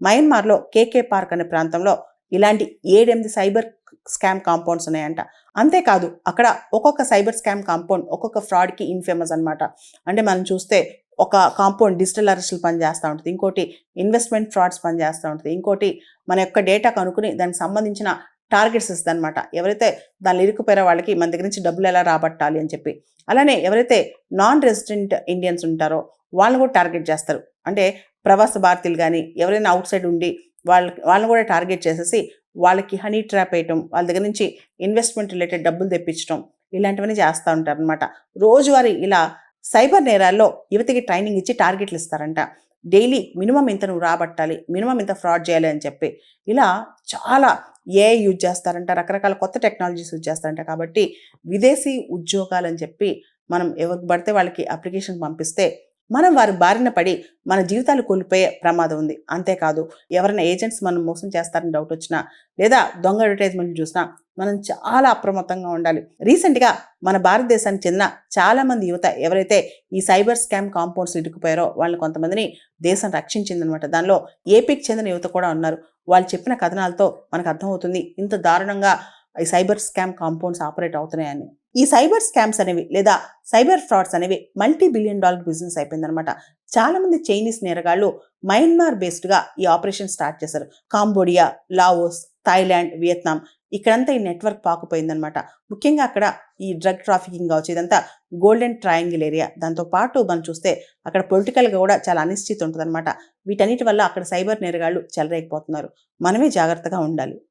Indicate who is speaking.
Speaker 1: మయన్మార్లో కేకే park అనే ప్రాంతంలో ఇలాంటి 7-8 సైబర్ స్కామ్ కాంపౌండ్స్ ఉన్నాయంట. అంతేకాదు అక్కడ ఒక్కొక్క సైబర్ స్కామ్ కాంపౌండ్ ఒక్కొక్క ఫ్రాడ్కి ఇన్ఫేమస్ అనమాట. అంటే మనం చూస్తే ఒక కాంపౌండ్ డిజిటల్ అరెస్టులు పనిచేస్తూ ఉంటుంది, ఇంకోటి ఇన్వెస్ట్మెంట్ ఫ్రాడ్స్ పనిచేస్తూ ఉంటుంది, ఇంకోటి మన యొక్క డేటా కనుక్కుని దానికి సంబంధించిన టార్గెట్స్ ఇస్తుంది అనమాట. ఎవరైతే దాన్ని ఇరుక్కుపోయారో వాళ్ళకి మన దగ్గర నుంచి డబ్బులు ఎలా రాబట్టాలి అని చెప్పి. అలానే ఎవరైతే నాన్ రెసిడెంట్ ఇండియన్స్ ఉంటారో వాళ్ళని కూడా టార్గెట్ చేస్తారు. అంటే ప్రవాస భారతీయులు కానీ ఎవరైనా అవుట్ సైడ్ ఉండి వాళ్ళని కూడా టార్గెట్ చేసేసి వాళ్ళకి హనీ ట్రాప్ వేయటం, వాళ్ళ దగ్గర నుంచి ఇన్వెస్ట్మెంట్ రిలేటెడ్ డబ్బులు తెప్పించడం, ఇలాంటివన్నీ చేస్తూ ఉంటారు అనమాట. రోజువారీ ఇలా సైబర్ నేరాల్లో యువతికి ట్రైనింగ్ ఇచ్చి టార్గెట్లు ఇస్తారంట. డైలీ మినిమం ఇంత నువ్వు రాబట్టాలి, మినిమం ఇంత ఫ్రాడ్ చేయాలి అని చెప్పి. ఇలా చాలా ఏఐ యూజ్ చేస్తారంట, రకరకాల కొత్త టెక్నాలజీస్ యూజ్ చేస్తారంట. కాబట్టి విదేశీ ఉద్యోగాలు అని చెప్పి మనం ఎవరికి పడితే వాళ్ళకి అప్లికేషన్ పంపిస్తే మనం వారి బారిన పడి మన జీవితాలు కోల్పోయే ప్రమాదం ఉంది. అంతేకాదు ఎవరైనా ఏజెంట్స్ మనం మోసం చేస్తారని డౌట్ వచ్చినా లేదా దొంగ అడ్వర్టైజ్మెంట్ చూసినా మనం చాలా అప్రమత్తంగా ఉండాలి. రీసెంట్గా మన భారతదేశానికి చెందిన చాలామంది యువత ఎవరైతే ఈ సైబర్ స్కామ్ కాంపౌండ్స్ ఇరుక్కుపోయారో వాళ్ళని కొంతమందిని దేశం రక్షించిందనమాట. దానిలో ఏపీకి చెందిన యువత కూడా ఉన్నారు. వాళ్ళు చెప్పిన కథనాలతో మనకు అర్థమవుతుంది ఇంత దారుణంగా ఈ సైబర్ స్కామ్ కాంపౌండ్స్ ఆపరేట్ అవుతున్నాయని. ఈ సైబర్ స్కామ్స్ అనేవి లేదా సైబర్ ఫ్రాడ్స్ అనేవి $multi-billion బిజినెస్ అయిపోయిందనమాట. చాలామంది చైనీస్ నేరగాళ్లు మయన్మార్ బేస్డ్గా ఈ ఆపరేషన్ స్టార్ట్ చేశారు. కాంబోడియా, లావోస్, థాయిలాండ్, వియత్నాం ఇక్కడంతా ఈ నెట్వర్క్ పాకుపోయిందనమాట. ముఖ్యంగా అక్కడ ఈ డ్రగ్ ట్రాఫికింగ్ కావచ్చు, ఇదంతా గోల్డెన్ ట్రయాంగిల్ ఏరియా. దాంతోపాటు మనం చూస్తే అక్కడ పొలిటికల్గా కూడా చాలా అనిశ్చితి ఉంటుందన్నమాట. వీటన్నిటి వల్ల అక్కడ సైబర్ నేరగాళ్లు చెలరేగిపోతున్నారు. మనమే జాగ్రత్తగా ఉండాలి.